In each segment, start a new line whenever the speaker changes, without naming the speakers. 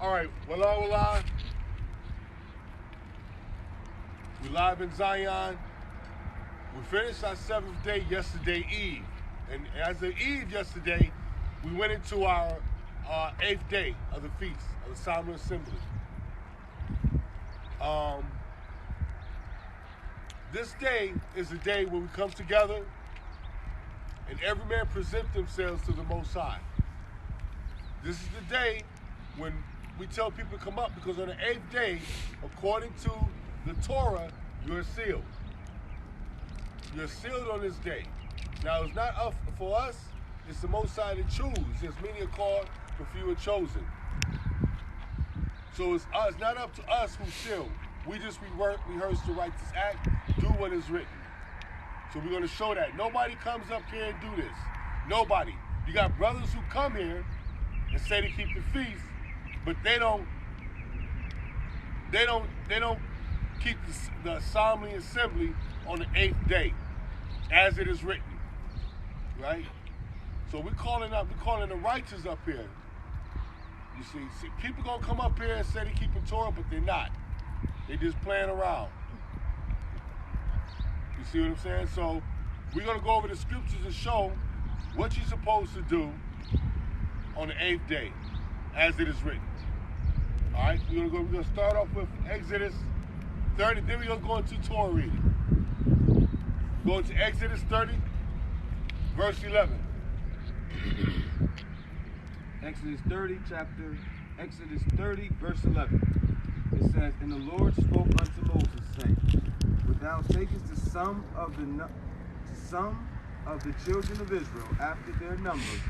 All right, we're live. We live in Zion. We finished our 7th day yesterday, Eve. And as of Eve yesterday, we went into our 8th day of the feast, of the Solemn Assembly. This day is the day where we come together and every man present themselves to the Most High. This is the day when we tell people to come up, because on the 8th day, according to the Torah, you're sealed. You're sealed on this day. Now, it's not up for us, it's the Most High to choose. There's many are called, but few are chosen. So it's not up to us who's sealed. We just rehearse the righteous act, do what is written. So we're going to show that. Nobody comes up here and do this. Nobody. You got brothers who come here and say they keep the feast, but they don't keep the Solemn Assembly on the 8th day, as it is written. Right? So we're calling the righteous up here. You see, people gonna come up here and say they keeping Torah, but they're not. They just playing around. You see what I'm saying? So we're gonna go over the scriptures and show what you're supposed to do on the 8th day, as it is written. All right, we're gonna start off with Exodus 30. Then we're gonna go into Torah reading. Go to Exodus 30, verse 11.
Exodus 30, verse 11. It says, "And the Lord spoke unto Moses, saying, When thou takest the sum of the children of Israel after their numbers,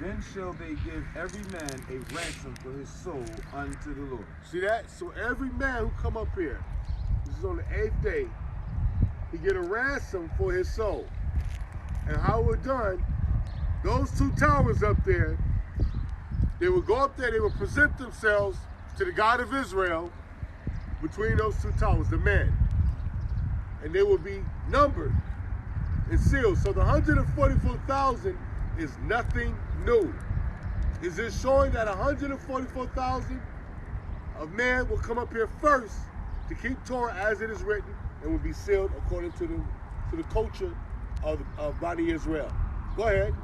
then shall they give every man a ransom for his soul unto the Lord."
See that? So every man who come up here, this is on the 8th day, he get a ransom for his soul. And how we're done, those 2 towers up there, they would go up there, they would present themselves to the God of Israel between those 2 towers, the men. And they will be numbered and sealed. So the 144,000 is nothing new. Is it showing that 144,000 of men will come up here first to keep Torah as it is written and will be sealed according to the culture of Bani Israel? Go ahead.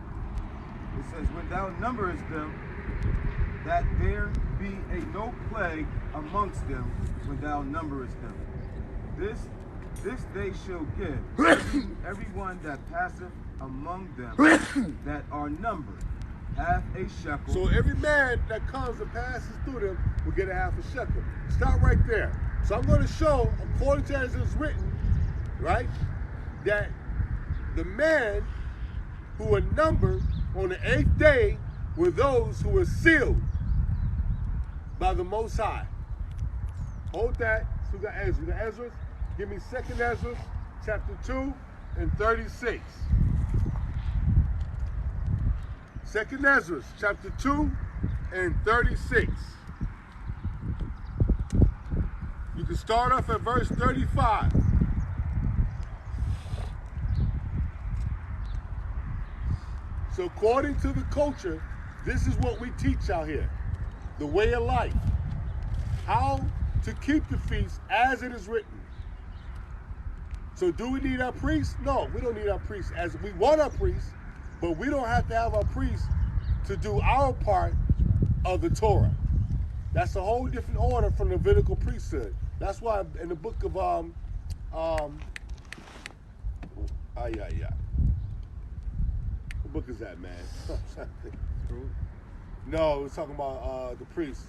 It says, "When thou numberest them, that there be no plague amongst them when thou numberest them. This they shall give every one that passeth among them that are numbered half a shekel."
So every man that comes and passes through them will get a half a shekel. Stop right there. So I'm going to show, according to as it's written, right, that the men who were numbered on the 8th day were those who were sealed by the Most High. Hold that. So we got Ezra. We got Ezra. Give me 2nd Ezra, chapter 2 and 36. 2nd Ezra, chapter 2 and 36. You can start off at verse 35. So according to the culture, this is what we teach out here. The way of life. How to keep the feast as it is written. So do we need our priests? No, we don't need our priests. As we want our priests, but we don't have to have our priests to do our part of the Torah. That's a whole different order from the Levitical priesthood. That's why in the book of what book is that, man? No, we're talking about the priests.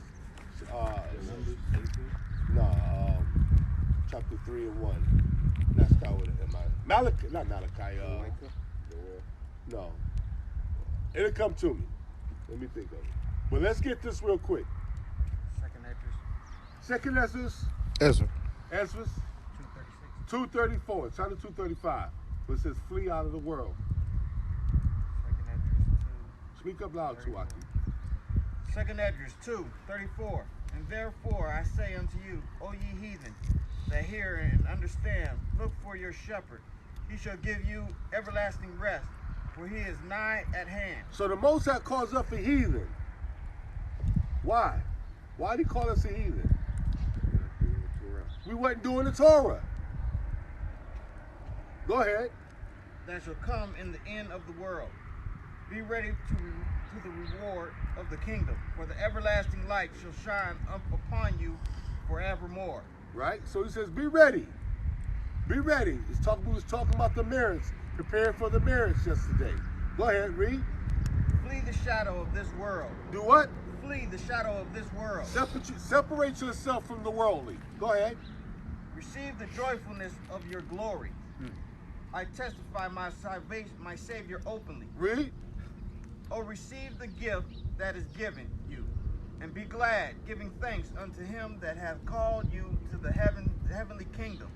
Chapter 3 and 1. That's start with it. Malachi, not Malachi. No. It'll come to me. Let me think of it. But let's get this real quick. 2nd Ezra. Ezra. 2:34. Chapter 2:35. Where it says, "Flee out of the world." Speak up loud, Tuwaki.
2nd Ezra 2:34. "And therefore I say unto you, O ye heathen, that hear and understand, look for your shepherd. He shall give you everlasting rest, for he is nigh at hand."
So the Most High calls us a heathen. Why? Why did he call us a heathen? We wasn't doing the Torah. Go ahead.
That shall come in the end of the world. Be ready to the reward of the kingdom, for the everlasting light shall shine up upon you forevermore.
Right? So he says, be ready. Be ready. We was talking about the marriage, preparing for the marriage yesterday. Go ahead, read.
Flee the shadow of this world.
Do what?
Flee the shadow of this world.
Separate yourself from the worldly. Go ahead.
Receive the joyfulness of your glory. I testify my salvation, my Savior openly.
Read.
Oh, receive the gift that is given you, and be glad, giving thanks unto him that hath called you to the heavenly kingdom.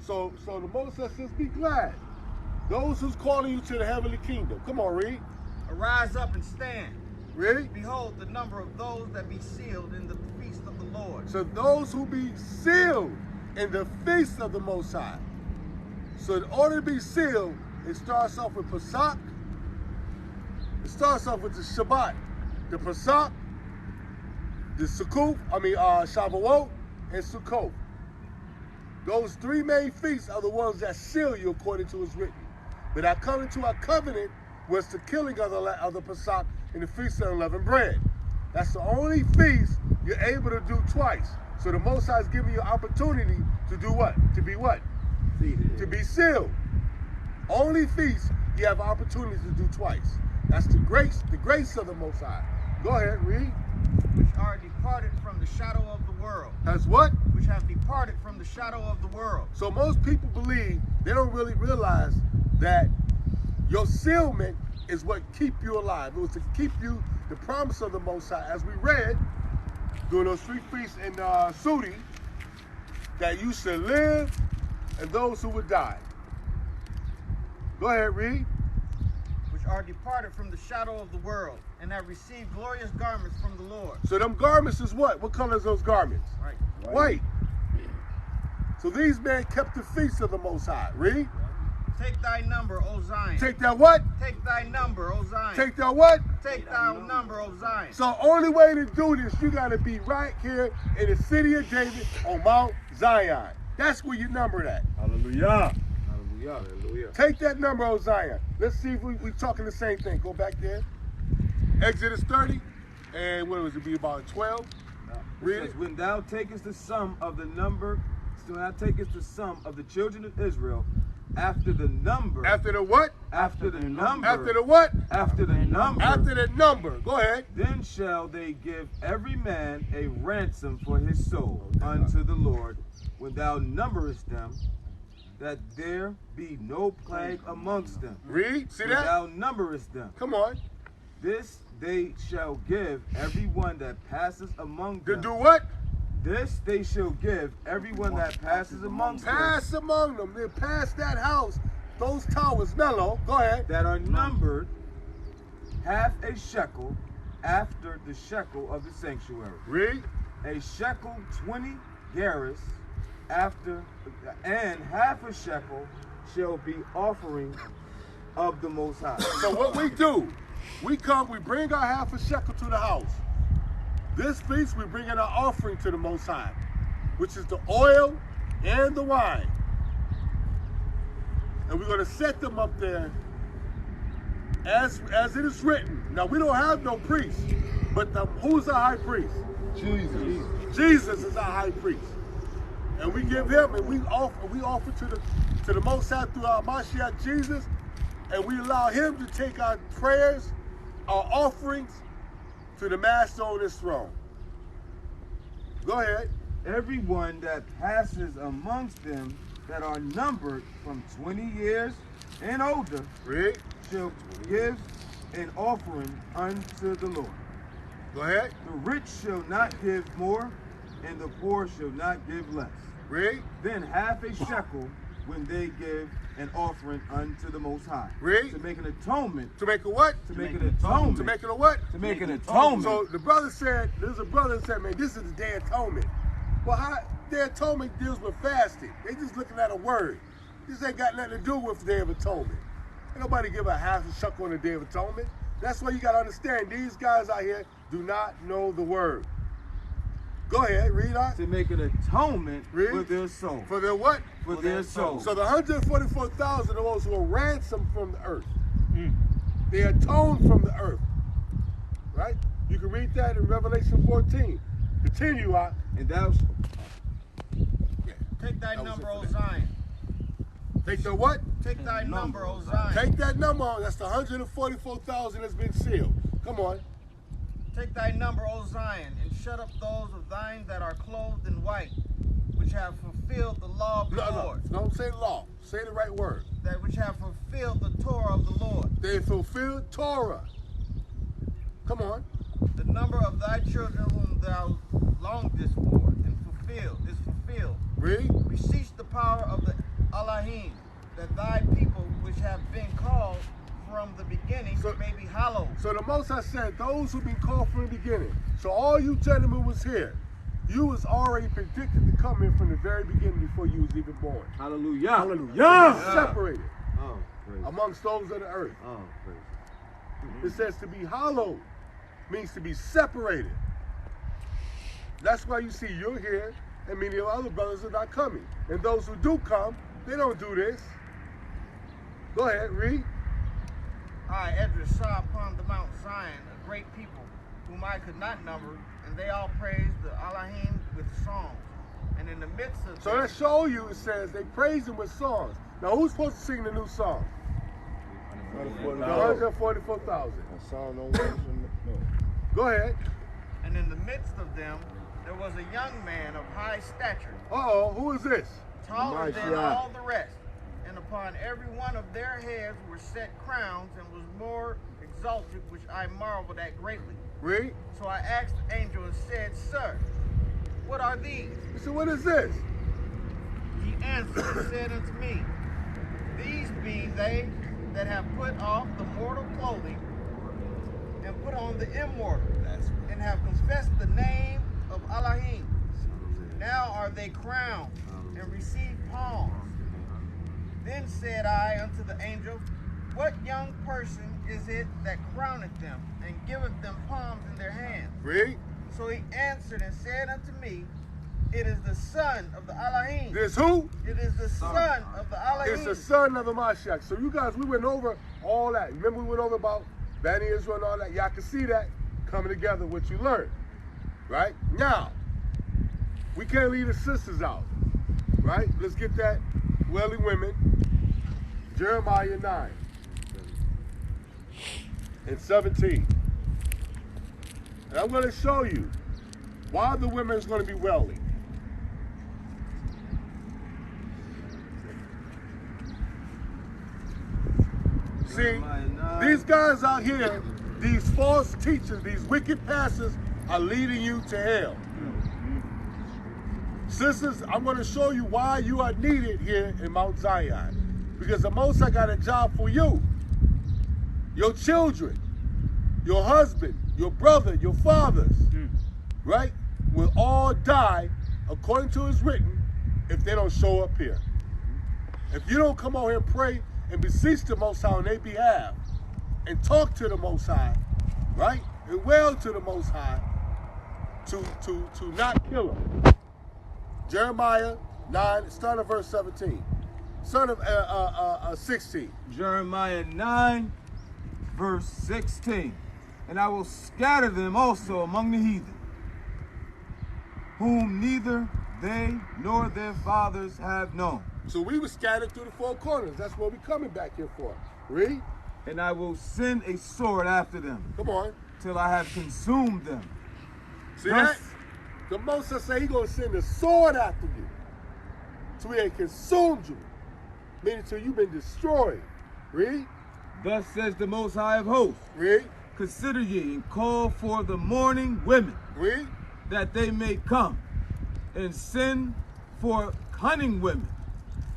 So the Moses says, be glad. Those who's calling you to the heavenly kingdom. Come on, read.
Arise up and stand.
Read.
Behold the number of those that be sealed in the feast of the Lord.
So those who be sealed in the feast of the Most High. So in order to be sealed, it starts off with Pesach. It starts off with the Shabbat, the Pesach, the Sukkot, Shavuot, and Sukkot. Those three main feasts are the ones that seal you according to what's written. But our coming to our covenant was the killing of the Pesach and the Feast of Unleavened Bread. That's the only feast you're able to do twice. So the Most High is giving you opportunity to do what? To be what? To be sealed. Only feast you have opportunity to do twice. That's the grace of the Most High. Go ahead, read.
Which are departed from the shadow of the world.
That's what?
Which have departed from the shadow of the world.
So most people believe, they don't really realize that your sealment is what keep you alive. It was to keep you the promise of the Most High. As we read during those three feasts in Sudi, that you should live and those who would die. Go ahead, read.
Which are departed from the shadow of the world, and have received glorious garments from the Lord.
So them garments is what? What color is those garments?
Right.
White. So these men kept the feast of the Most High. Read.
Take thy number, O Zion.
Take that what?
Take thy number, O Zion.
Take that what?
Take thy number, O Zion.
So only way to do this, you got to be right here in the city of David on Mount Zion. That's where you number at.
Hallelujah. Hallelujah. Hallelujah.
Take that number, O Zion. Let's see if we talking the same thing. Go back there. Exodus 30. And what was it? Be about 12. Read it.
When thou takest the sum of the number, so thou takest the sum of the children of Israel, after the number.
After the what?
After the number.
After the what?
After the number.
After the number. Go ahead.
Then shall they give every man a ransom for his soul unto the Lord, when thou numberest them, that there be no plague amongst them.
Read. See
When
that?
thou numberest them.
Come on.
This they shall give every one that passes among
To
them.
do what?
This they shall give everyone that passes amongst them,
Pass among them. Then pass that house. Those towers. Mellow. Go ahead.
that are numbered half a shekel after the shekel of the sanctuary.
Read.
A shekel 20 gerahs after, and half a shekel shall be offering of the Most High.
So what we do, we bring our half a shekel to the house. This feast, we bring in our offering to the Most High, which is the oil and the wine. And we're going to set them up there as it is written. Now, we don't have no priest, but who's our high priest?
Jesus.
Jesus is our high priest. And we give him, and we offer to the Most High through our Mashiach Jesus, and we allow him to take our prayers, our offerings, to the Master on his throne. Go ahead.
Everyone that passes amongst them that are numbered from 20 years and older
Read.
shall give an offering unto the Lord.
Go ahead.
The rich shall not give more, and the poor shall not give less.
Read.
Then half a shekel when they give an offering unto the Most High.
Read.
To make an atonement.
To make a what?
To make an atonement.
To make it a what?
To make an atonement.
So the brother said, there's a brother that said, man, this is the Day of Atonement. Well, how Day of Atonement deals with fasting. They just looking at a word. This ain't got nothing to do with the Day of Atonement. Ain't nobody give a half a shekel on the Day of Atonement. That's why you got to understand, these guys out here do not know the word. Go ahead, read out.
To make an atonement
Read.
for their soul.
For their what?
For their soul.
So the 144,000 are those who are ransomed from the earth. They atoned from the earth. Right? You can read that in Revelation 14. Continue out.
And thou
Take thy
That was
number,
it
O
for that.
Zion.
Take the what?
Take thy number, O Zion.
Take that number on. That's the 144,000 that's been sealed. Come on.
Take thy number, O Zion, and shut up those of thine that are clothed in white, which have fulfilled the law of the Lord.
No, don't say law. Say the right word.
That which have fulfilled the Torah of the Lord.
They fulfilled Torah. Come on.
The number of thy children whom thou longest for and fulfilled is fulfilled.
Read.
Beseech the power of the Elohim, that thy people which have been called from the beginning may be hallowed.
So the Most High said, those who've been called from the beginning. So all you gentlemen was here. You was already predicted to come here from the very beginning before you was even born.
Hallelujah.
Hallelujah. Separated
Oh, praise.
amongst those of the earth.
Oh, praise.
It says to be hallowed means to be separated. That's why you see you're here and many of other brothers are not coming. And those who do come, they don't do this. Go ahead, read.
I, Edris, saw upon the Mount Zion a great people, whom I could not number, and they all praised the Elohim with songs. And in the midst of
So
them,
that show you, it says they praise him with songs. Now who's supposed to sing the new song? The 144,000. Go ahead.
and in the midst of them, there was a young man of high stature,
Uh-oh, who is this?
taller than
Mashiach.
all the rest, and upon every one of their heads were set crowns, and was more exalted, which I marveled at greatly.
Read.
So I asked the angel and said, Sir, what are these?
He said, what is this?
He answered and said unto me, These be they that have put off the mortal clothing, and put on the immortal, and have confessed the name of Elohim. Now are they crowned, and receive palms. Then said I unto the angel, What young person is it that crowneth them, and giveth them palms in their hands?
Read.
So he answered and said unto me, It is the son of the Elohim.
This who?
It is the son of the Elohim.
It's the son of the Mashiach. So you guys, we went over all that. Remember we went over about Bani Israel and all that? Y'all can see that coming together, what you learned. Right? Now, we can't leave the sisters out. Right? Let's get that welly women. Jeremiah 9 and 17. And I'm going to show you why the women is going to be wealthy. See, these guys out here, these false teachers, these wicked pastors are leading you to hell. Sisters, I'm going to show you why you are needed here in Mount Zion. Because the Most High got a job for you, your children, your husband, your brother, your fathers, right? Will all die, according to his written, if they don't show up here. If you don't come out here and pray and beseech the Most High on their behalf, and talk to the Most High, right? And wail to the Most High to not kill them. Jeremiah 9, start at verse 17. Start of 16.
Jeremiah 9, verse 16. And I will scatter them also among the heathen, whom neither they nor their fathers have known.
So we were scattered through the four corners. That's what we're coming back here for. Read.
And I will send a sword after them,
Come on.
till I have consumed them.
See
Thus-
that? The Most High say He's going to send a sword after you. So He ain't consumed you. Meaning till you've been destroyed. Read.
Thus says the Most High of hosts,
Read.
consider ye and call for the mourning women,
Read.
that they may come, and send for cunning women,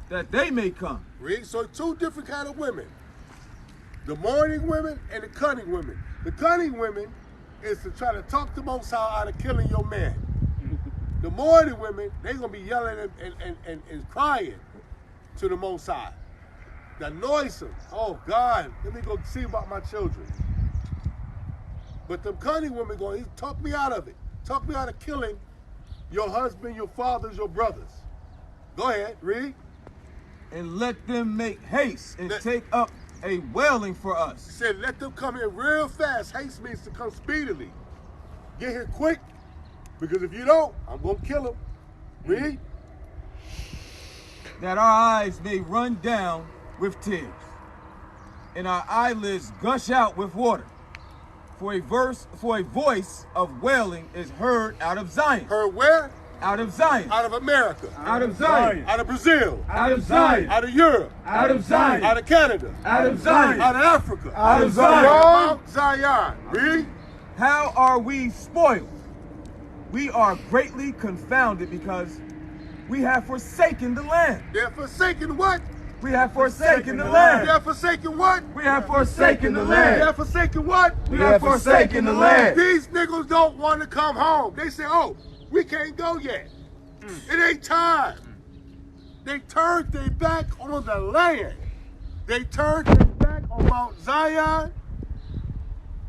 that they may come.
Read. So two different kind of women. The mourning women and the cunning women. The cunning women is to try to talk the Most High out of killing your man. The mourning women, they're going to be yelling and crying to the Most High. The noisome. Oh, God, let me go see about my children. But the cunning women going, talk me out of it. Talk me out of killing your husband, your fathers, your brothers. Go ahead, read.
And let them make haste and take up a wailing for
He
us.
said, let them come here real fast. Haste means to come speedily. Get here quick, because if you don't, I'm going to kill them. Read.
That our eyes may run down with tears, and our eyelids gush out with water. For a voice of wailing is heard out of Zion.
Heard where?
Out of Zion.
Out of America.
Out of Zion.
Out of Brazil.
Out of Zion.
Out of Europe.
Out of Zion.
Out of Canada.
Out of Zion.
Out of Africa.
Out of Zion.
Mount Zion. Read.
How are we spoiled? We are greatly confounded because we have forsaken the land.
They're forsaken what?
We have forsaken the land.
They're forsaken what?
We have forsaken the
They're
land.
forsaken what?
We have forsaken the land.
These niggas don't want to come home. They say, oh, we can't go yet. It ain't time. They turned their back on the land. They turned their back on Mount Zion.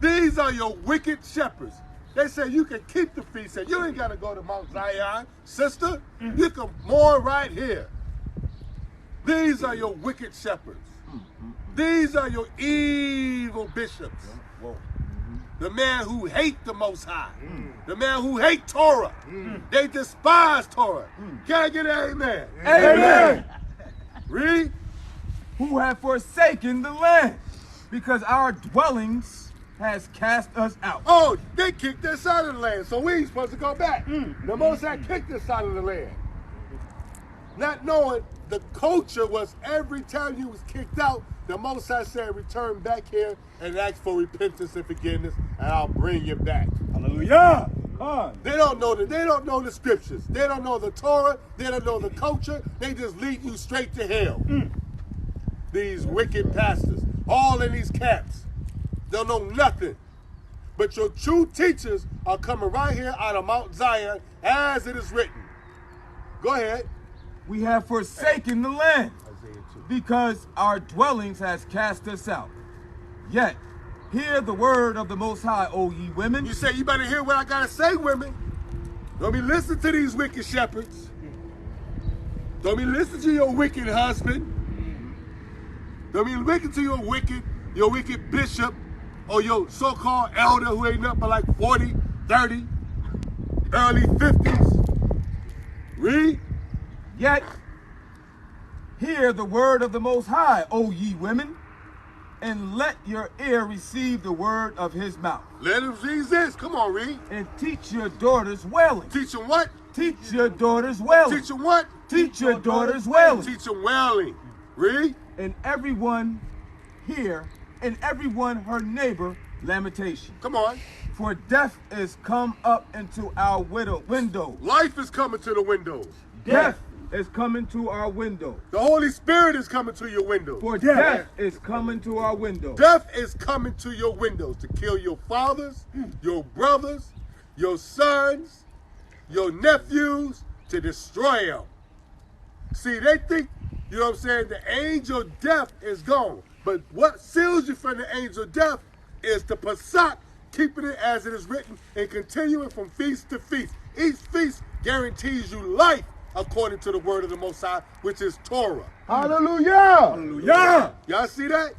These are your wicked shepherds. They say you can keep the feast. Say you ain't got to go to Mount Zion, sister. You can mourn right here. These are your wicked shepherds. These are your evil bishops. The man who hate the Most High. The man who hate Torah. They despise Torah. Can I get an amen?
Amen.
Read.
Who have forsaken the land because our dwellings has cast us out.
Oh, they kicked us out of the land, so we ain't supposed to go back. The Most High kicked us out of the land. Not knowing the culture was every time you was kicked out, the Most High said, return back here and ask for repentance and forgiveness, and I'll bring you back.
Hallelujah.
They don't know the scriptures. They don't know the Torah. They don't know the culture. They just lead you straight to hell. These wicked pastors, all in these camps, don't know nothing. But your true teachers are coming right here out of Mount Zion, as it is written. Go ahead.
We have forsaken the land
Isaiah 2.
because our dwellings has cast us out. Yet, hear the word of the Most High, O ye women.
You say, you better hear what I gotta say, women. Don't be listening to these wicked shepherds. Don't be listening to your wicked husband. Don't be listening to your wicked bishop or your so-called elder who ain't nothing but like 40, 30, early 50s. Read.
Yet, hear the word of the Most High, O ye women, and let your ear receive the word of his mouth.
Let him read this. Come on, read.
And teach your daughters wailing.
Teach them what?
Teach your daughters wailing.
Teach them what?
Teach your daughters wailing.
Teach them wailing. Read.
And everyone here, and everyone her neighbor, lamentation.
Come on.
For death is come up into our windows.
Life is coming to the windows.
Death is coming to our windows.
The Holy Spirit is coming to your windows.
For death is coming to our windows.
Death is coming to your windows to kill your fathers, your brothers, your sons, your nephews, to destroy them. See, they think, you know what I'm saying, the angel of death is gone. But what seals you from the angel of death is the Pesach, keeping it as it is written and continuing from feast to feast. Each feast guarantees you life according to the word of the Most High, which is Torah.
Hallelujah!
Hallelujah! Y'all see that?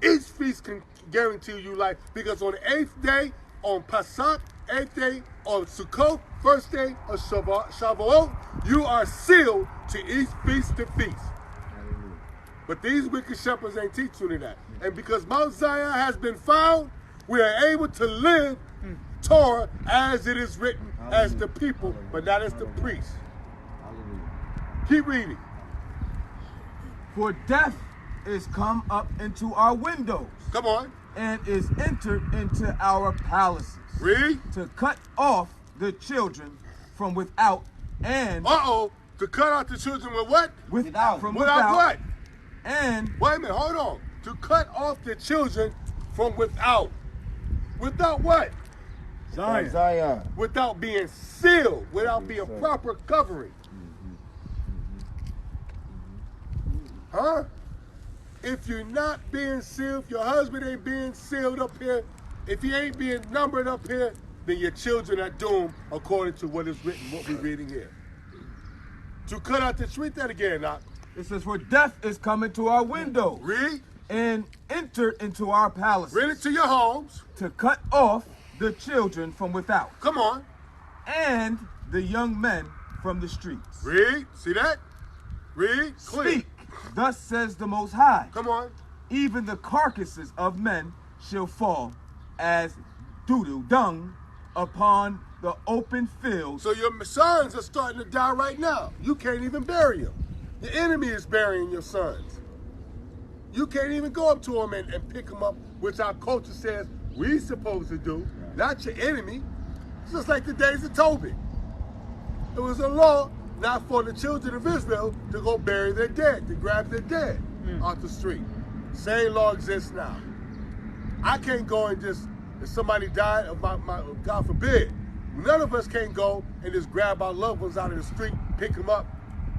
Each feast can guarantee you life because on the 8th day, on Pesach, 8th day, on Sukkot, 1st day of Shavuot, you are sealed to each feast to feast. But these wicked shepherds ain't teaching you that. And because Mount Zion has been found, we are able to live Torah as it is written as the people, but not as the priests. Keep reading.
For death is come up into our windows.
Come on.
And is entered into our palaces.
Read.
To cut off the children from without and...
To cut out the children with what?
Without. From
without what?
And...
Wait a minute, hold on. To cut off the children from without. Without what?
Zion.
Without being sealed. Without being proper covering. Huh? If you're not being sealed, if your husband ain't being sealed up here, if he ain't being numbered up here, then your children are doomed according to what is written, what we're reading here. To cut out the read that again, now.
It says, for death is coming to our windows.
Read.
And entered into our palaces.
Read it to your homes.
To cut off the children from without.
Come on.
And the young men from the streets.
Read. See that? Read. Clear.
Speak. Thus says the Most High.
Come on.
Even the carcasses of men shall fall as doo-doo, dung, upon the open fields.
So your sons are starting to die right now. You can't even bury them. The enemy is burying your sons. You can't even go up to them and pick them up, which our culture says we're supposed to do, not your enemy. It's just like the days of Tobit. It was a law not for the children of Israel to go bury their dead, to grab their dead off the street. Same law exists now. I can't go and just, if somebody died, God forbid, none of us can go and just grab our loved ones out of the street, pick them up.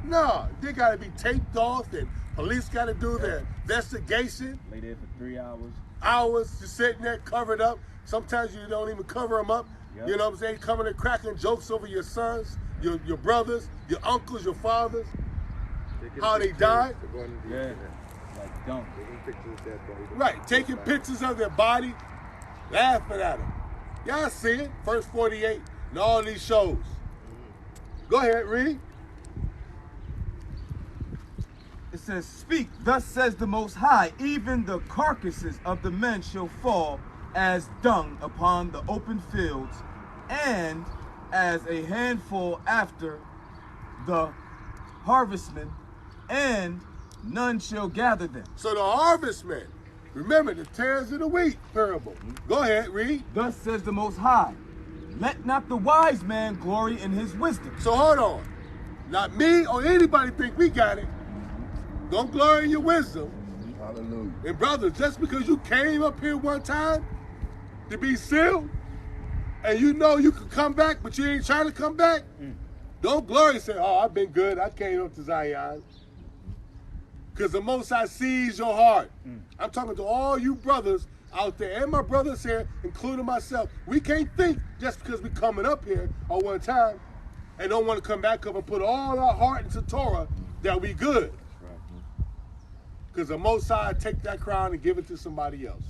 No, they got to be taped off, and police got to do their investigation.
Lay there for 3 hours.
Hours, just sitting there covered up. Sometimes you don't even cover them up.
Yep.
You know what I'm saying? Coming and cracking jokes over your sons, your brothers, your uncles, your fathers, how they died.
Yeah. Like dump.
Right, taking pictures of their body, laughing at them. Y'all see it, First 48, and all these shows. Go ahead, read.
It says, speak, thus says the Most High, even the carcasses of the men shall fall as dung upon the open fields, and as a handful after the harvestmen, and none shall gather them.
So the harvestmen, remember the tares of the wheat parable. Go ahead, read.
Thus says the Most High, let not the wise man glory in his wisdom.
So hold on. Not me or anybody think we got it. Don't glory in your wisdom.
Hallelujah.
And brothers, just because you came up here one time to be sealed, and you know you could come back, but you ain't trying to come back, don't glory and say, oh, I've been good. I came up to Zion. Because the Most High sees your heart. I'm talking to all you brothers out there, and my brothers here, including myself. We can't think just because we coming up here on one time and don't want to come back up and put all our heart into Torah that we good. Because the Most High take that crown and give it to somebody else.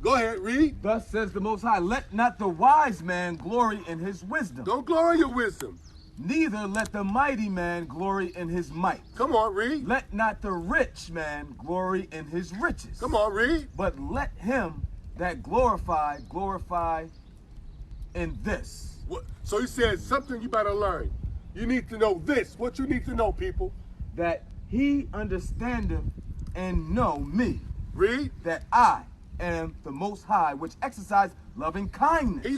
Go ahead, read.
Thus says the Most High, let not the wise man glory in his wisdom.
Don't glory in your wisdom.
Neither let the mighty man glory in his might.
Come on, read.
Let not the rich man glory in his riches.
Come on, read.
But let him that glorify in this.
So he says something you better learn. You need to know this. What you need to know, people.
That he understandeth and know me.
Read.
That I am the Most High, which exercise loving kindness.
He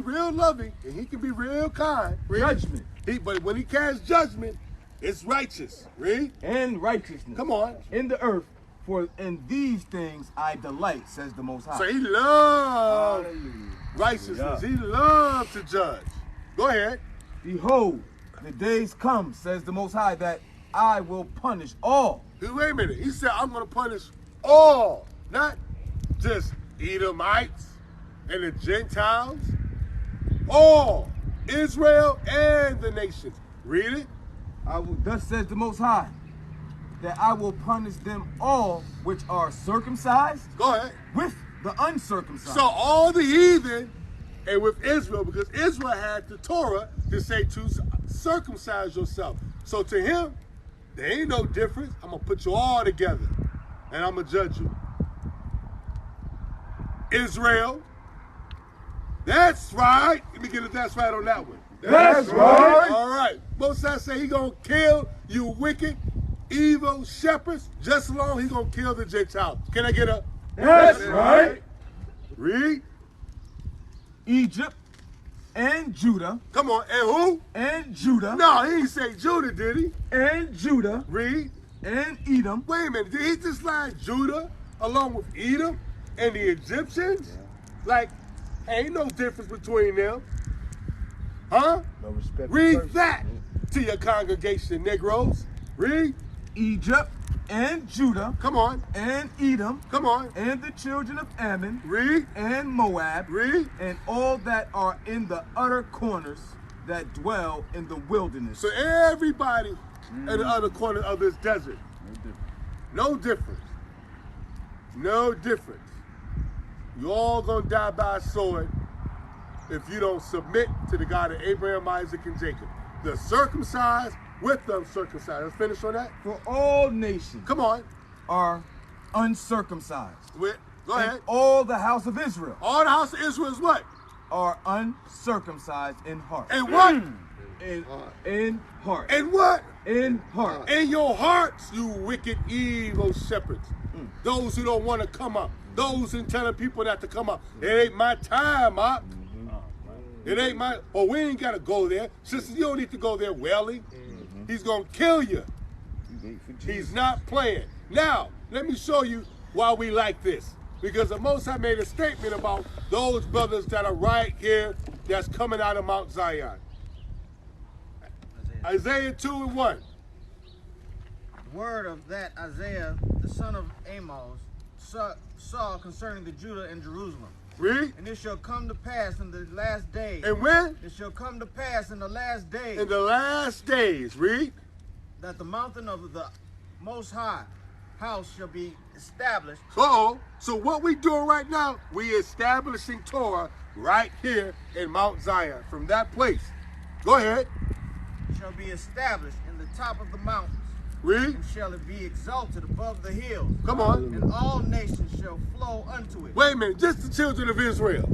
real loving, and he can be real kind. Read.
Judgment.
But when he casts judgment, it's righteous. Read.
And righteousness.
Come on.
In the earth, for in these things I delight, says the Most High.
So he loves righteousness. He loves to judge. Go ahead.
Behold, the days come, says the Most High, that I will punish all.
Wait a minute. He said, I'm going to punish all, not just Edomites and the Gentiles. All. Israel and the nations. Read it.
Thus says the Most High, that I will punish them all which are circumcised.
Go ahead.
With the uncircumcised.
So all the heathen, and with Israel, because Israel had the Torah to say to circumcise yourself. So to him, there ain't no difference. I'm going to put you all together, and I'm going to judge you. Israel, that's right. Let me get a that's right on that one.
That's right.
All right. Moses say he going to kill you wicked, evil shepherds, just as long as he going to kill the Gentiles. Can I get a?
That's right.
Read.
Egypt and Judah.
Come on. And who?
And Judah.
No, he didn't say Judah, did he?
And Judah.
Read.
And Edom.
Wait a minute. Did he just line Judah along with Edom and the Egyptians? Yeah. Like, ain't no difference between them. Huh?
No respect.
Read that to your congregation, Negroes. Read.
Egypt and Judah,
Come on.
and Edom,
Come on.
and the children of Ammon,
Read.
and Moab,
Read.
and all that are in the utter corners that dwell in the wilderness.
So everybody in the other corner of this desert. No difference. No difference. You all gonna die by a sword if you don't submit to the God of Abraham, Isaac, and Jacob. The circumcised with the uncircumcised. Let's finish on that.
For all nations
Come on.
are uncircumcised.
Go ahead.
And all the house of Israel
All the house of Israel is what?
are uncircumcised in heart.
And what?
In heart.
And what?
In heart.
In your hearts, you wicked, evil shepherds. Those who don't want to come up. Those who telling people not to come up. It ain't my time, Up. It ain't my, oh, we ain't got to go there. Sisters, you don't need to go there, Welly. He's going to kill you. He's not playing. Now, let me show you why we like this. Because the Most High made a statement about those brothers that are right here that's coming out of Mount Zion. Isaiah 2:1.
The word of that Isaiah, the son of Amos, saw concerning the Judah and Jerusalem.
Read.
And it shall come to pass in the last days.
And when?
It shall come to pass in the last days.
In the last days. Read.
That the mountain of the Most High house shall be established.
So what we doing right now, we establishing Torah right here in Mount Zion. From that place. Go ahead.
Shall be established in the top of the mountains.
Read.
And shall it be exalted above the hills.
Come on.
And all nations shall flow unto it.
Wait a minute, just the children of Israel.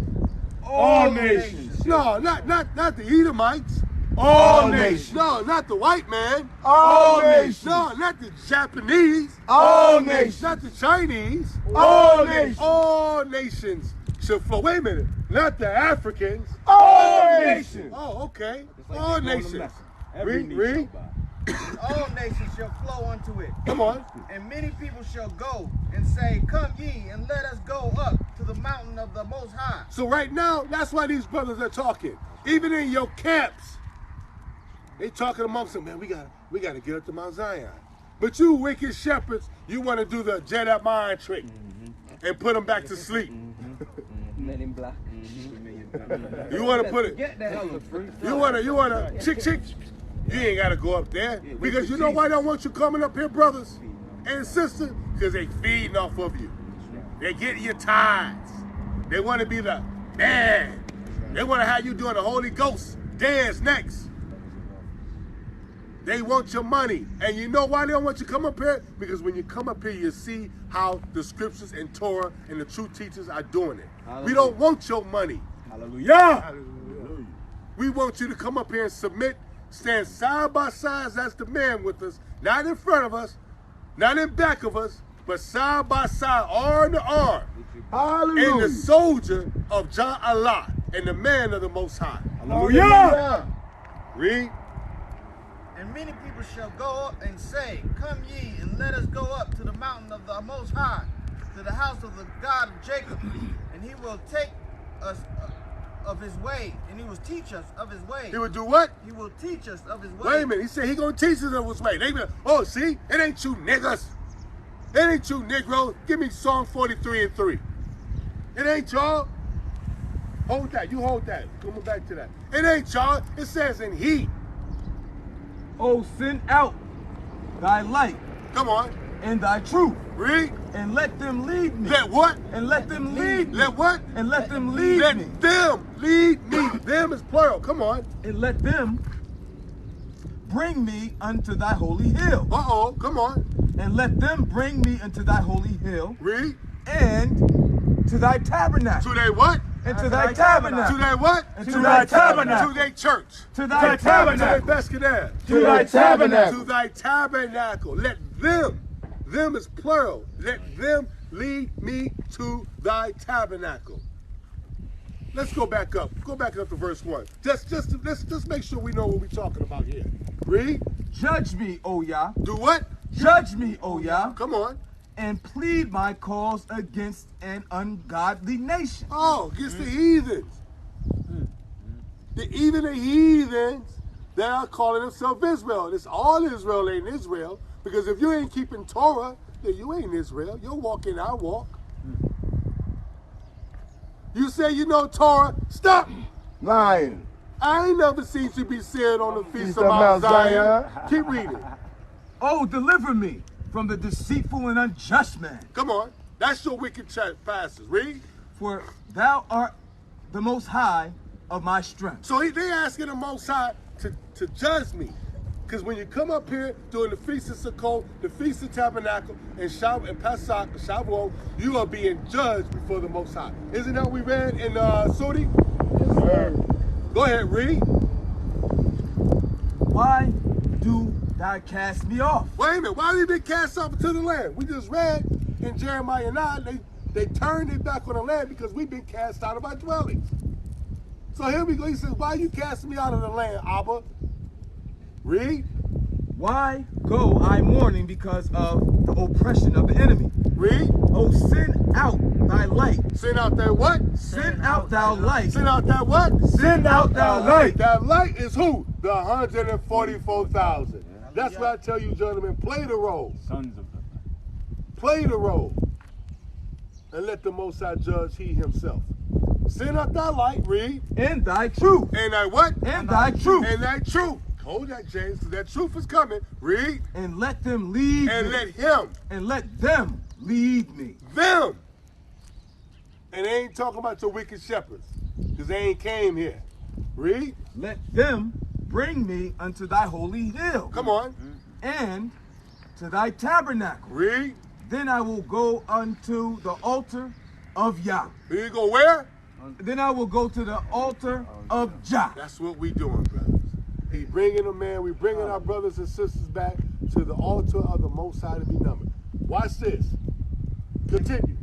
All nations.
No, not the Edomites.
All nations.
No, not the white man.
All nations.
No, not the Japanese.
All nations.
Not the Chinese.
All nations.
All nations shall flow. Wait a minute, not the Africans.
All nations.
Oh, okay. All nations. Read.
And all nations shall flow unto it.
Come on.
And many people shall go and say, Come ye, and let us go up to the mountain of the Most High.
So right now, that's why these brothers are talking. Even in your camps, they talking amongst them, man, we gotta get up to Mount Zion. But you wicked shepherds, you want to do the Jedi mind trick and put them back to sleep.
Men in black.
You want to put it, you want to, chick, you ain't got to go up there. Because you know why they don't want you coming up here, brothers and sisters? Because they feeding off of you. They getting your tithes. They want to be the man. They want to have you doing the Holy Ghost dance next. They want your money. And you know why they don't want you to come up here? Because when you come up here, you see how the scriptures and Torah and the true teachers are doing it.
Hallelujah.
We don't want your money.
Hallelujah.
We want you to come up here and submit, stand side by side as the man with us, not in front of us, not in back of us, but side by side, arm to arm.
Hallelujah.
And the soldier of Jah Allah and the man of the Most High.
Hallelujah.
Read.
And many people shall go up and say, Come ye, and let us go up to the mountain of the Most High, to the house of the God of Jacob, and he will take us of his way, and he will teach us of his way.
He would do what?
He will teach us of his way.
Wait a minute. He said he gonna teach us of his way. They be like, oh, see, it ain't you niggas. It ain't you Negro. Give me Psalm 43:3. It ain't y'all. Hold that. You hold that. Come back to that. It ain't y'all. It says in he.
Oh, send out thy light
Come on.
and thy truth,
Read.
and let them lead me.
Let what?
And let them lead me.
Let what?
And let them lead
Let
me.
them lead me. Them is plural. Come on.
And let them bring me unto thy holy hill.
Uh-oh. Come on.
And let them bring me unto thy holy hill,
Read.
and to thy tabernacle.
To they what?
And to thy tabernacle.
To they what?
And to thy tabernacle.
To they church.
To thy
To
tabernacle.
they Beskadad.
To thy tabernacle.
To thy tabernacle. Let them is plural. Let them lead me to thy tabernacle. Let's go back up. Go back up to verse 1. Let's make sure we know what we're talking about here. Read.
Judge me, O Yah.
Do what?
Judge me, O Yah,
Come on.
and plead my cause against an ungodly nation.
Oh, against the heathens. Even the heathens that are calling themselves Israel. It's all Israel ain't Israel, Because if you ain't keeping Torah, then you ain't Israel. You're walking our walk. You say you know Torah, stop.
Lying.
I ain't never seen you be said on the feast of Mount Zion. Keep reading.
Oh, deliver me from the deceitful and unjust man.
Come on. That's your wicked pastors. Read.
For thou art the most high of my strength.
So they asking the Most High to judge me. Because when you come up here during the Feast of Sukkot, the Feast of Tabernacle, and Pesach, Shavuot, you are being judged before the Most High. Isn't that what we read in Sudi?
Yes, sir.
Go ahead, read.
Why do thou cast me off?
Wait a minute. Why have they been cast off into the land? We just read in Jeremiah 9, they turned it back on the land because we've been cast out of our dwellings. So here we go. He says, why are you casting me out of the land, Abba? Read.
Why go I mourning because of the oppression of the enemy?
Read.
Oh, send out thy light.
Send out that what?
Send out thou light.
Send out that what?
Send out thou light.
That light is who? The 144,000. That's why I tell you, gentlemen, play the role.
Sons of the
Play the role. And let the Most High judge he himself. Send out thy light, read.
And thy truth.
And thy what?
And thy truth.
And thy truth. Hold that, James, because that truth is coming. Read.
And let them lead
And
me.
let him.
And let them lead me.
Them. And they ain't talking about your wicked shepherds, because they ain't came here. Read.
Let them bring me unto thy holy hill.
Come on.
And to thy tabernacle.
Read.
Then I will go unto the altar of Yah.
Here you go where?
Then I will go to the altar of Jah.
That's what we doing, brothers. He bringing them, man. We bringing our brothers and sisters back to the altar of the Most High to be numbered. Watch this. Continue.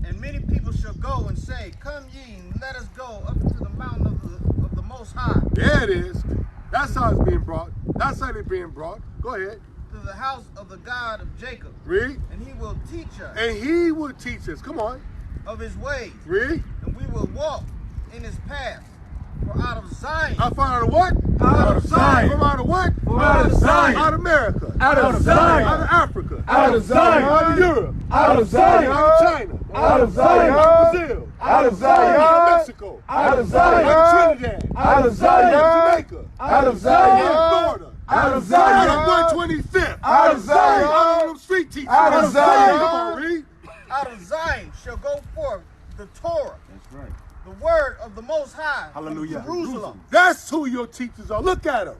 And many people shall go and say, come ye, and let us go up to the mountain of the Most High,
There it is. That's how it's being brought. That's how they're being brought. Go ahead.
to the house of the God of Jacob.
Read.
And he will teach us
And he will teach us. Come on.
of his ways,
Read.
and we will walk in his paths. For out of Zion,
Out of what?
Out of Zion.
From out of what?
Out of Zion.
Out of America.
Out of Zion.
Out of Africa.
Out of Zion.
Out of Europe.
Out of Zion.
Out of China.
Out of Zion.
Out of Brazil.
Out of
Out
Zion.
of Mexico.
Out of Zion.
Out of Trinidad.
Out of Zion.
Out of Jamaica.
Out of
Out
Zion.
of Florida.
Out of Zion.
Out of 125th.
Out of Zion.
Out of them street teachers.
Out of Zion.
Come on, read.
out of Zion shall go forth the Torah,
That's right.
the word of the Most High, from
Hallelujah.
Jerusalem.
That's who your teachers are. Look at them.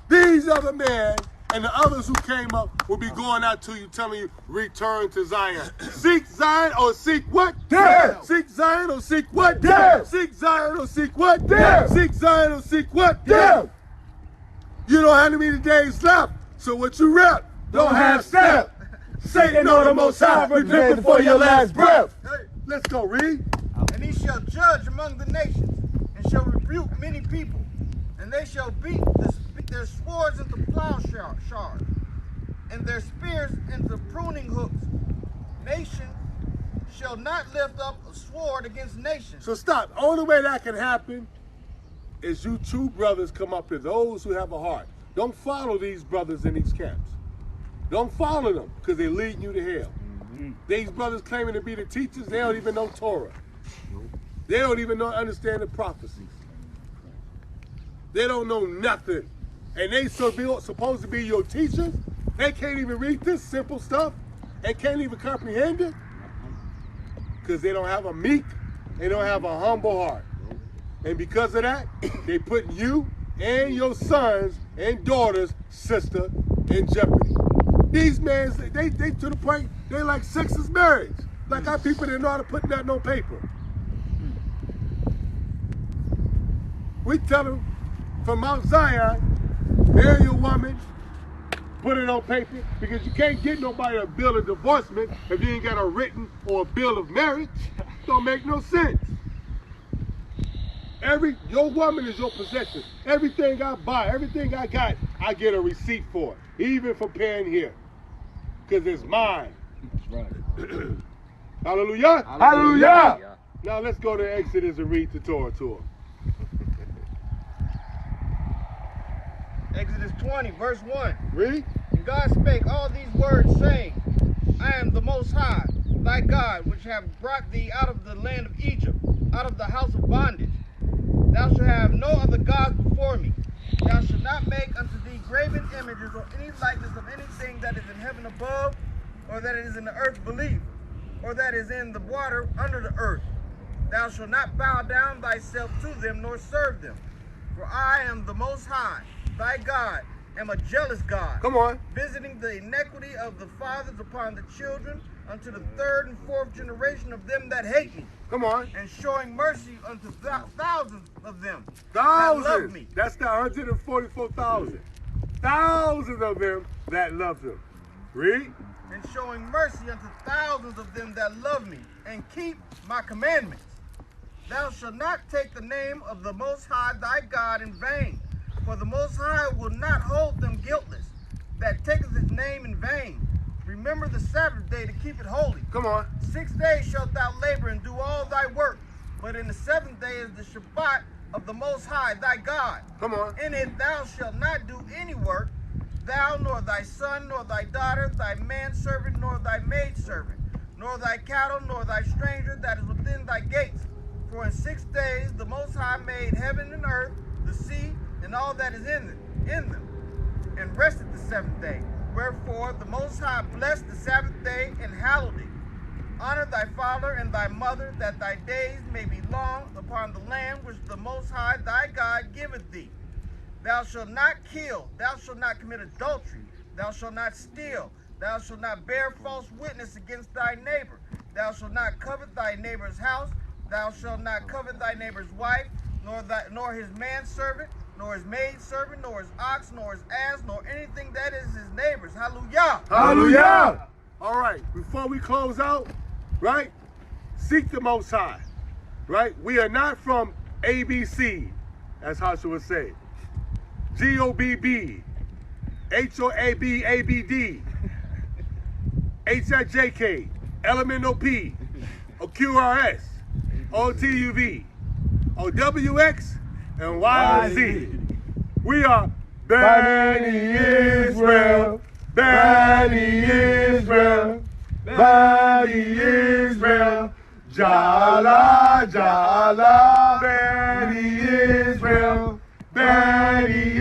These other men and the others who came up will be going out to you, telling you, return to Zion. Seek Zion or seek what?
Death.
Seek Zion or seek what?
Death.
Seek Zion or seek what?
Death.
Seek Zion or seek what?
Death.
You don't have many days left, so what you rep
Don't have step.
Satan or the Most High, repent before your last breath. Hey, let's go, read.
And he shall judge among the nations, and shall rebuke many people, and they shall beat their swords into plowshares, and their spears into pruning hooks. Nation shall not lift up a sword against nation.
So stop. Only way that can happen is you true brothers come up here, those who have a heart. Don't follow these brothers in these camps. Don't follow them, because they're leading you to hell. These brothers claiming to be the teachers, they don't even know Torah. They don't even understand the prophecies. They don't know nothing. And they supposed to be your teachers. They can't even read this simple stuff and can't even comprehend it. Because they don't have a meek, they don't have a humble heart. And because of that, they put you and your sons and daughters, sister, in jeopardy. These men, they to the point, they like sex is marriage. Like our people that know how to put that on paper. We tell them from Mount Zion, marry your woman, put it on paper, because you can't get nobody a bill of divorcement if you ain't got a written or a bill of marriage. Don't make no sense. Your woman is your possession. Everything I buy, everything I got, I get a receipt for it, even for paying here, because it's mine.
That's right.
Hallelujah.
Hallelujah.
Now let's go to Exodus and read the Torah to them.
Exodus 20, verse 1.
Read.
And And God spake all these words, saying, I am the Most High, thy God, which have brought thee out of the land of Egypt, out of the house of bondage. Thou shalt have no other gods before me. Thou shalt not make unto thee graven images or any likeness of anything that is in heaven above, or that is in the earth beneath, or that is in the water under the earth. Thou shalt not bow down thyself to them, nor serve them. For I am the Most High, thy God, am a jealous God.
Come on.
Visiting the iniquity of the fathers upon the children, unto the third and fourth generation of them that hate me.
Come on.
And showing mercy unto thousands of them
Thousands.
that love me.
That's the 144,000. Thousands of them that love him. Read.
And showing mercy unto thousands of them that love me, and keep my commandments. Thou shalt not take the name of the Most High thy God in vain, for the Most High will not hold them guiltless, that taketh his name in vain. Remember the Sabbath day to keep it holy.
Come on.
6 days shalt thou labor and do all thy work, but in the seventh day is the Shabbat of the Most High thy God.
Come on.
In it thou shalt not do any work, thou, nor thy son, nor thy daughter, thy manservant, nor thy maidservant, nor thy cattle, nor thy stranger that is within thy gates. For in 6 days the Most High made heaven and earth, the sea, and all that is in them, and rested the seventh day. Wherefore the Most High blessed the Sabbath day and hallowed it. Honor thy father and thy mother, that thy days may be long upon the land which the Most High thy God giveth thee. Thou shalt not kill, thou shalt not commit adultery, thou shalt not steal, thou shalt not bear false witness against thy neighbor, thou shalt not covet thy neighbor's house, thou shalt not covet thy neighbor's wife, nor his manservant, nor his maidservant, nor his ox, nor his ass, nor anything that is his neighbor's. Hallelujah.
Hallelujah. All right, before we close out, right, seek the Most High, right? We are not from ABC, as Hasha would say. GOBB, HOABABD, HIJK, LMNOP, OQRS, OTUV, OWX, and YZ. We are Bani Israel, Bani Israel, Bani Israel, Jala, Jala, Bani Israel, Bani